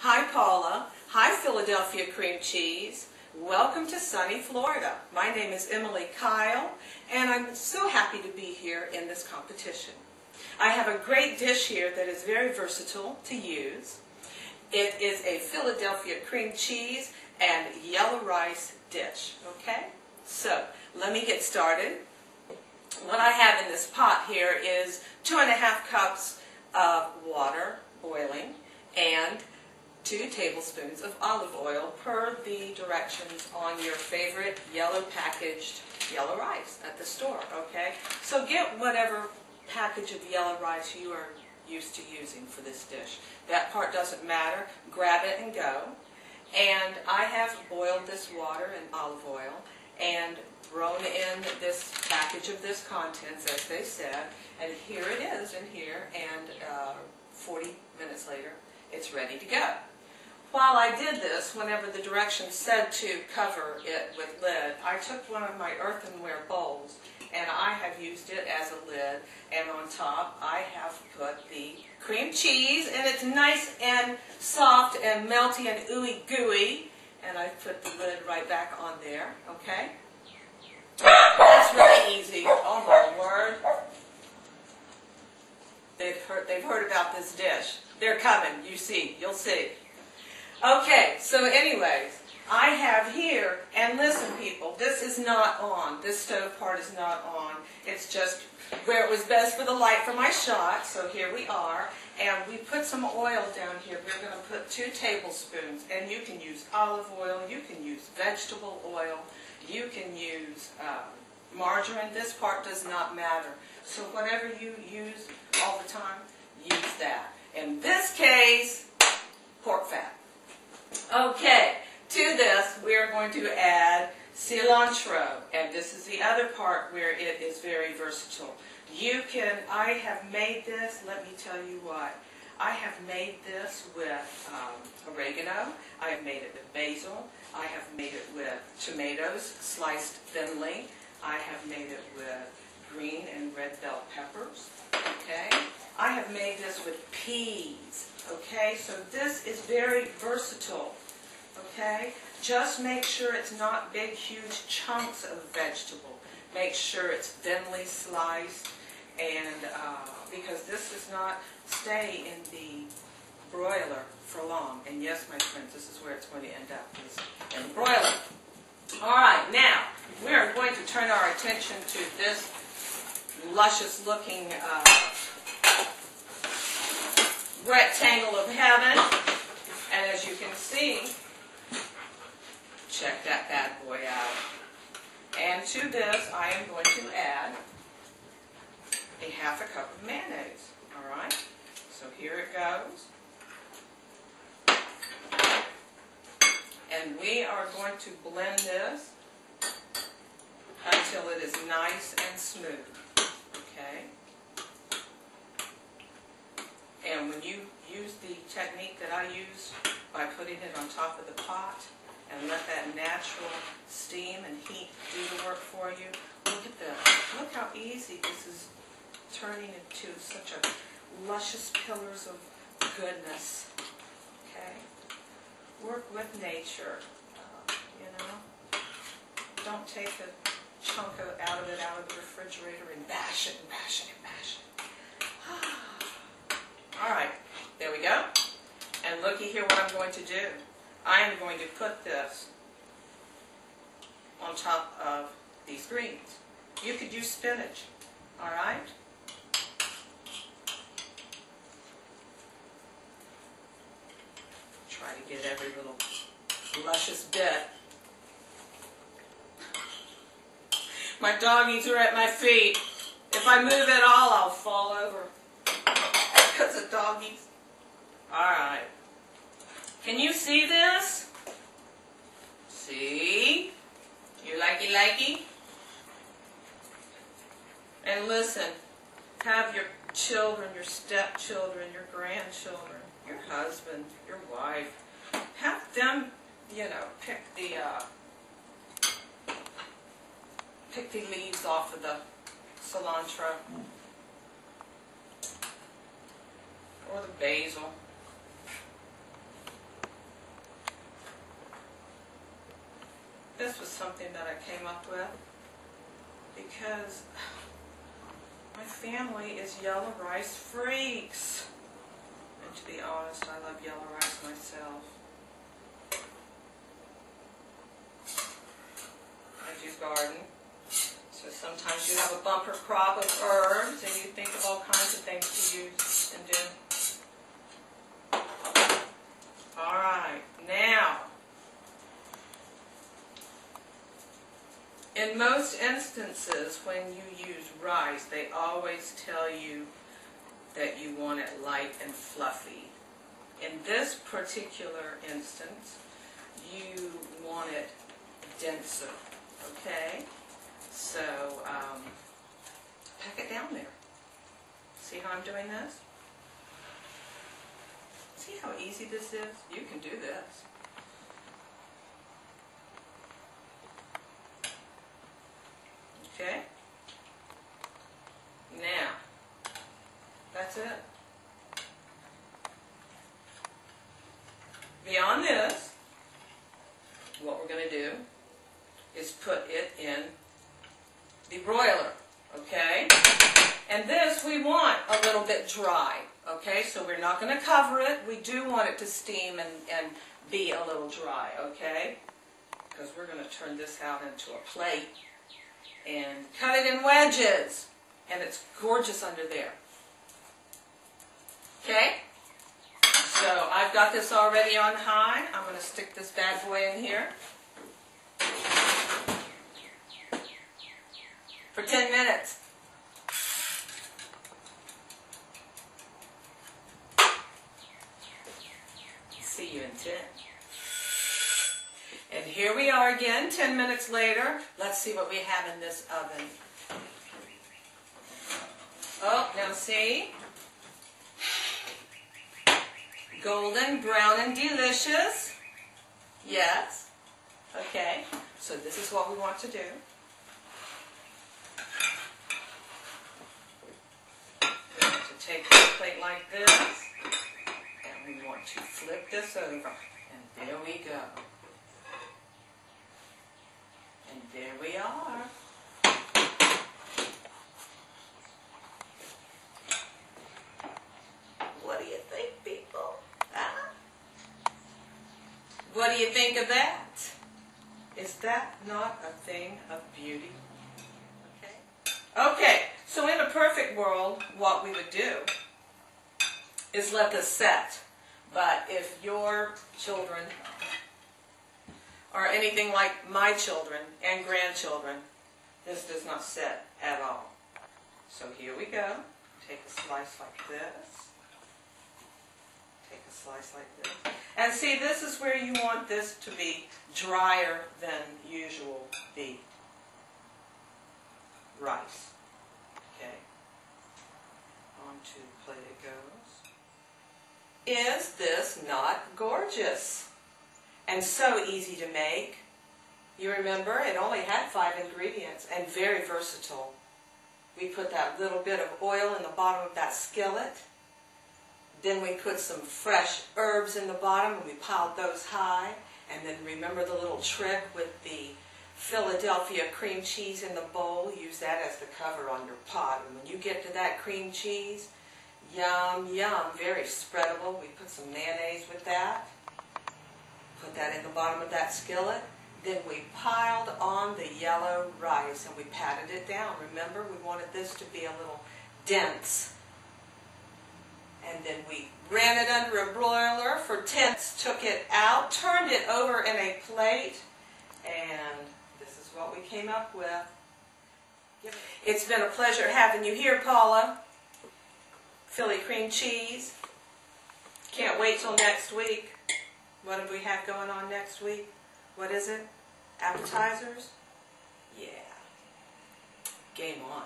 Hi Paula. Hi Philadelphia cream cheese. Welcome to sunny Florida. My name is Emily Kyle and I'm so happy to be here in this competition. I have a great dish here that is very versatile to use. It is a Philadelphia cream cheese and yellow rice dish. Okay? So let me get started. What I have in this pot here is 2½ cups of water boiling and 2 tablespoons of olive oil per the directions on your favorite yellow packaged yellow rice at the store, okay? So get whatever package of yellow rice you are used to using for this dish. That part doesn't matter. Grab it and go. And I have boiled this water in olive oil and thrown in this package of this contents, as they said, and here it is in here, and 40 minutes later, it's ready to go. While I did this, whenever the directions said to cover it with lid, I took one of my earthenware bowls and I have used it as a lid, and on top I have put the cream cheese, and it's nice and soft and melty and ooey gooey, and I put the lid right back on there, okay? That's really easy. Oh my word. They've heard about this dish. They're coming, you'll see. Okay, so anyways, I have here, and listen people, this is not on. This stove part is not on. It's just where it was best for the light for my shot, so here we are. And we put some oil down here. We're going to put 2 tablespoons, and you can use olive oil, you can use vegetable oil, you can use margarine. This part does not matter. So whatever you use all the time, use that. In this case, pork fat. Okay, to this we are going to add cilantro, and this is the other part where it is very versatile. I have made this, let me tell you what, I have made this with oregano, I have made it with basil, I have made it with tomatoes sliced thinly, I have made it with green and red bell peppers, okay? I have made this with peas, okay? So this is very versatile, okay? Just make sure it's not big, huge chunks of vegetable. Make sure it's thinly sliced, and because this does not stay in the broiler for long. And yes, my friends, this is where it's going to end up, is in the broiler. All right, now we are going to turn our attention to this luscious-looking rectangle of heaven, and as you can see, check that bad boy out. And to this, I am going to add a ½ cup of mayonnaise. All right, so here it goes. And we are going to blend this until it is nice and smooth. Okay. And when you use the technique that I use by putting it on top of the pot and let that natural steam and heat do the work for you, look at this. Look how easy this is turning into such a luscious pillars of goodness. Okay? Work with nature, you know. Don't take a chunk out of the refrigerator and bash it and bash it and bash it. All right, there we go. And looky here what I'm going to do. I am going to put this on top of these greens. You could use spinach, all right? Try to get every little luscious bit. My doggies are at my feet. If I move at all, I'll fall over because of doggies. All right. Can you see this? See? You likey? And listen, have your children, your stepchildren, your grandchildren, your husband, your wife, have them, you know, pick the leaves off of the cilantro or the basil. something that I came up with because my family is yellow rice freaks. And to be honest, I love yellow rice myself. I do garden. So sometimes you have a bumper crop of herbs and you think of all kinds of things to use and do. Alright, now, in most instances when you use rice, they always tell you that you want it light and fluffy. In this particular instance, you want it denser, okay? So, pack it down there. See how I'm doing this? See how easy this is? You can do this. Okay? Now, that's it. Beyond this, what we're going to do is put it in the broiler, okay? And this we want a little bit dry, okay? So we're not going to cover it. We do want it to steam and be a little dry, okay? Because we're going to turn this out into a plate and cut it in wedges. And it's gorgeous under there. Okay? So I've got this already on high. I'm going to stick this bad boy in here for 10 minutes. See you in 10. And here we are again, 10 minutes later. Let's see what we have in this oven. Oh, now see? Golden, brown, and delicious. Yes. Okay. So this is what we want to do. We want to take this plate like this, and we want to flip this over. And there we go. And there we are. What do you think, people? Huh? What do you think of that? Is that not a thing of beauty? Okay. Okay, so in a perfect world, what we would do is let this set. But if your children are anything like my children and grandchildren, this does not set at all. So here we go. Take a slice like this. Take a slice like this. And see, this is where you want this to be drier than usual the rice. Okay. Onto the plate it goes. Is this not gorgeous? And so easy to make. You remember, it only had 5 ingredients and very versatile. We put that little bit of oil in the bottom of that skillet. Then we put some fresh herbs in the bottom and we piled those high. And then remember the little trick with the Philadelphia cream cheese in the bowl? Use that as the cover on your pot. And when you get to that cream cheese, yum, yum, very spreadable. We put some mayonnaise with that. Put that in the bottom of that skillet. Then we piled on the yellow rice and we patted it down. Remember, we wanted this to be a little dense. And then we ran it under a broiler for 10 minutes, took it out, turned it over in a plate, and this is what we came up with. It's been a pleasure having you here, Paula. Philly cream cheese. Can't wait till next week. What do we have going on next week? What is it? Appetizers? Yeah. Game on.